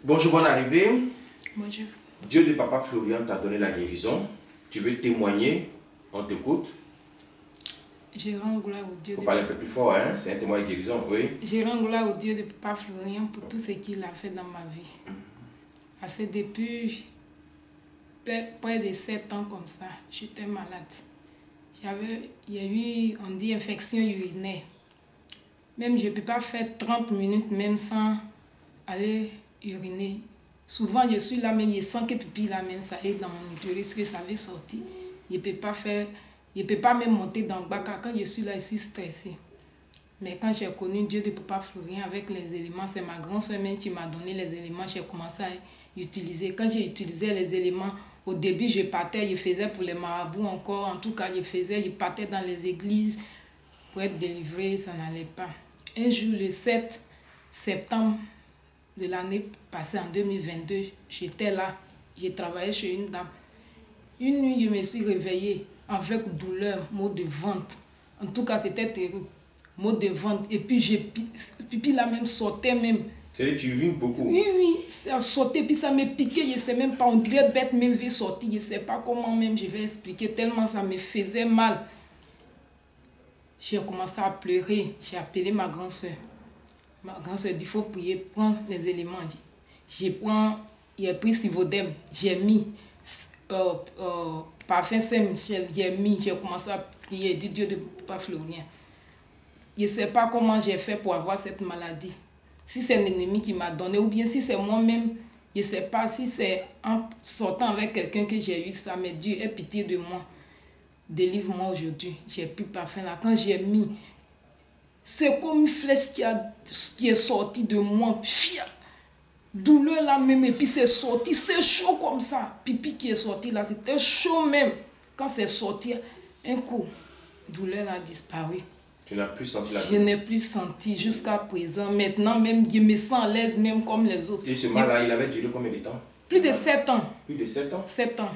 Bonjour, bonne arrivée. Bonjour. Dieu de Papa Florian t'a donné la guérison. Tu veux témoigner? On t'écoute. Je rends gloire au Dieu. Il faut parler un peu plus fort, hein? C'est un témoin de guérison, oui. Je rends gloire au Dieu de Papa Florian pour tout ce qu'il a fait dans ma vie. Parce que depuis près de 7 ans comme ça, j'étais malade. Il y a eu, on dit, infection urinaire. Même je ne peux pas faire 30 minutes même sans aller uriner. Souvent, je suis là même, je sens que pipi là même, ça est dans mon utérus, que ça avait sorti. Je ne peux pas faire, je peux pas même monter dans le bac. Quand je suis là, je suis stressée. Mais quand j'ai connu Dieu de Papa Florian avec les éléments, c'est ma grand-soeur même qui m'a donné les éléments, j'ai commencé à utiliser. Quand j'ai utilisé les éléments, au début, je partais, je faisais pour les marabouts encore. En tout cas, je partais dans les églises pour être délivré, ça n'allait pas. Un jour, le 7 septembre de l'année passée, en 2022, j'étais là, j'ai travaillé chez une dame. Une nuit, je me suis réveillée avec douleur, maux de ventre. En tout cas, c'était terrible. Maux de ventre. Et puis, pipi là même sortait même. C'est-à-dire tu urines beaucoup? Oui, ça sortait, puis ça me piquait, je ne sais même pas, on dirait bête même veut sortir, je ne sais pas comment même je vais expliquer, tellement ça me faisait mal. J'ai commencé à pleurer, j'ai appelé ma grand-soeur. Ma grand-soeur dit, il faut prier, prends les éléments. J'ai pris Sivodem, j'ai mis parfum Saint-Michel, j'ai commencé à prier, dit Dieu de Papa Florian. Je ne sais pas comment j'ai fait pour avoir cette maladie. Si c'est un ennemi qui m'a donné, ou bien si c'est moi-même, je ne sais pas si c'est en sortant avec quelqu'un que j'ai eu ça, mais Dieu ait pitié de moi. Délivre-moi aujourd'hui. J'ai plus parfum là. Quand j'ai mis, c'est comme une flèche qui est sortie de moi. Douleur là même, et puis c'est sorti, c'est chaud comme ça. Pipi qui est sorti là, c'était chaud même. Quand c'est sorti, un coup, douleur a disparu. Tu n'as plus senti la douleur? Je n'ai plus senti jusqu'à présent. Maintenant même, je me sens à l'aise même comme les autres. Et ce mal-là, il avait duré combien de temps? Plus de 7 ans. Plus de 7 ans? 7 ans.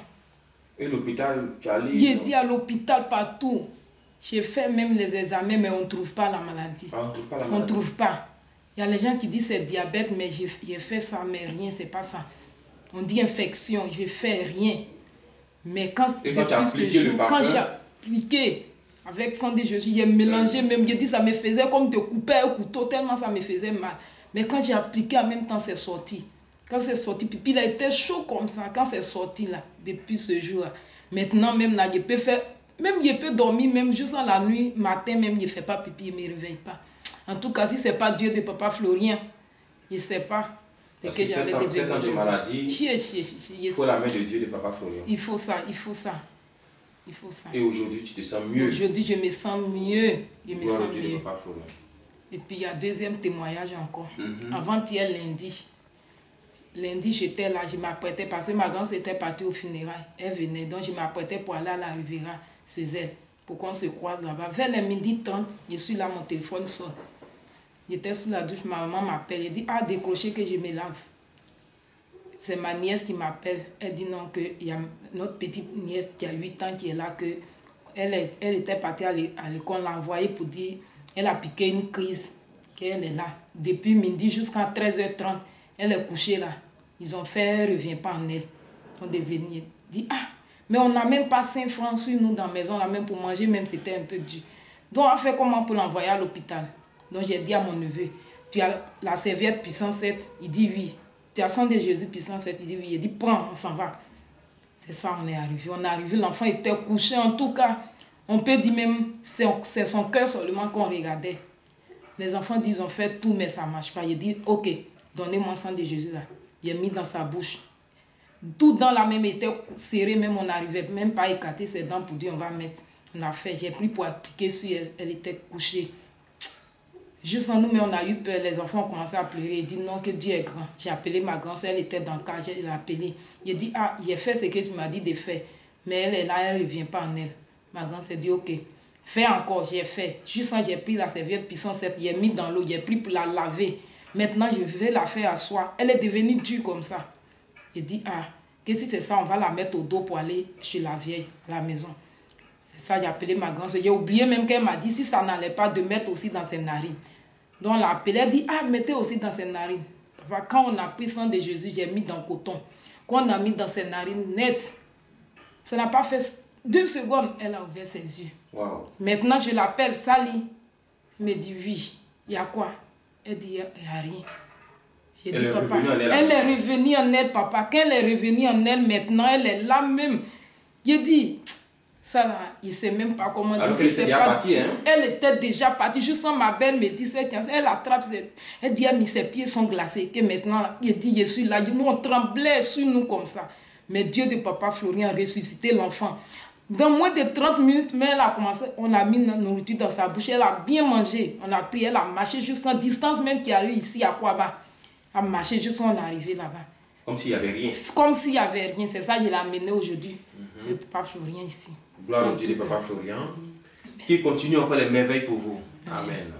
Et l'hôpital, tu as allé? J'ai dit à l'hôpital partout. J'ai fait même les examens, mais on ne trouve pas la maladie. Ah, on ne trouve pas la maladie? maladie? On ne trouve pas. Il y a les gens qui disent c'est diabète, mais j'ai fait ça, mais rien, c'est pas ça. On dit infection, je fais rien. Mais quand, depuis ce jour, quand j'ai appliqué avec sang de Jésus, j'ai mélangé même, j'ai dit ça me faisait comme de couper un couteau, tellement ça me faisait mal. Mais quand j'ai appliqué en même temps, c'est sorti. Quand c'est sorti, pipi, il a été chaud comme ça. Quand c'est sorti là, depuis ce jour là. Maintenant même là, je peux faire, même je peux dormir, même juste dans la nuit, matin même, je ne fais pas pipi, je ne me réveille pas. En tout cas, si ce n'est pas Dieu de Papa Florian, je ne sais pas ce que j'allais devenir. 7 ans de maladie, il faut la main de Dieu de Papa Florian. Il faut ça, il faut ça. Il faut ça. Et aujourd'hui, tu te sens mieux? Aujourd'hui, je me sens mieux. Je me sens mieux. Et puis, il y a deuxième témoignage encore. Avant-hier, lundi, j'étais là, je m'apprêtais parce que ma grand-sœur était partie au funérailles. Elle venait, donc je m'apprêtais pour aller à la Riviera, chez elle, pour qu'on se croise là-bas. Vers les 12h30, je suis là, mon téléphone sonne. J'étais sous la douche, ma maman m'appelle. Elle dit, ah, décrochez que je me lave. C'est ma nièce qui m'appelle. Elle dit non, qu'il y a notre petite nièce qui a 8 ans qui est là, elle était partie à l'école, on l'a envoyée pour dire, elle a piqué une crise, qu'elle est là. Depuis midi jusqu'à 13h30, elle est couchée là. Ils ont fait, elle ne revient pas en elle. On devait venir. Dit, ah, mais on n'a même pas 5 francs sur nous dans la maison, là, même pour manger, même c'était un peu dur. Donc on a fait comment pour l'envoyer à l'hôpital? Donc j'ai dit à mon neveu, tu as la serviette puissance 7? Il dit oui. Tu as sang de Jésus puissance 7? Il dit oui. Il dit prends, on s'en va. C'est ça, on est arrivé. On est arrivé, l'enfant était couché. En tout cas, on peut dire même, c'est son cœur seulement qu'on regardait. Les enfants disent, on fait tout, mais ça ne marche pas. Il dit, ok, donnez-moi le sang de Jésus là. Il a mis dans sa bouche. Tout dans la même était serré, même on n'arrivait même pas à écarter ses dents pour dire, on va mettre. On a fait, j'ai pris pour appliquer sur elle. Elle était couchée. Juste en nous, mais on a eu peur. Les enfants ont commencé à pleurer. Ils disent non, que Dieu est grand. J'ai appelé ma grand-soeur, elle était dans le cas, je l'ai appelée. J'ai dit, ah, j'ai fait ce que tu m'as dit de faire. Mais elle est là, elle ne revient pas en elle. Ma grand-soeur dit, ok, fais encore, j'ai fait. Juste quand j'ai pris la serviette puissance 7, j'ai mis dans l'eau, j'ai pris pour la laver. Maintenant, je vais la faire asseoir. Elle est devenue dure comme ça. J'ai dit, ah, que si c'est ça, on va la mettre au dos pour aller chez la vieille, à la maison. C'est ça, j'ai appelé ma grand-soeur. J'ai oublié même qu'elle m'a dit, si ça n'allait pas, de mettre aussi dans ses narines. Donc, on l'a appelée, elle dit, ah, mettez aussi dans ses narines. va. Quand on a pris le sang de Jésus, j'ai mis dans le coton. Quand on a mis dans ses narines net, ça n'a pas fait 2 secondes, elle a ouvert ses yeux. Wow. Maintenant, je l'appelle Sally. Elle me dit oui. Il y a quoi? Elle dit il n'y a rien. J'ai dit papa, elle est revenue en elle, papa. Quand elle est revenue en elle, maintenant, elle est là même. J'ai dit, ça là, il ne sait même pas comment dire. Alors qu'elle était partie, hein? Elle était déjà partie. Je sens ma belle me dit, elle attrape, elle dit, ses pieds sont glacés. Que maintenant, il dit, je suis là. Nous, on tremblait sur nous comme ça. Mais Dieu de papa Florian a ressuscité l'enfant. Dans moins de 30 minutes, mais elle a commencé, on a mis notre nourriture dans sa bouche. Elle a bien mangé. On a pris, elle a marché jusqu'en distance même qui arrive ici à Kouaba. Elle a marché jusqu'à on est arrivé là-bas. Comme s'il n'y avait rien. Comme s'il n'y avait rien. C'est ça que je l'ai amené aujourd'hui. Le papa Florian ici. Gloire au Dieu de papa Florian. Qui continue encore les merveilles pour vous. Amen.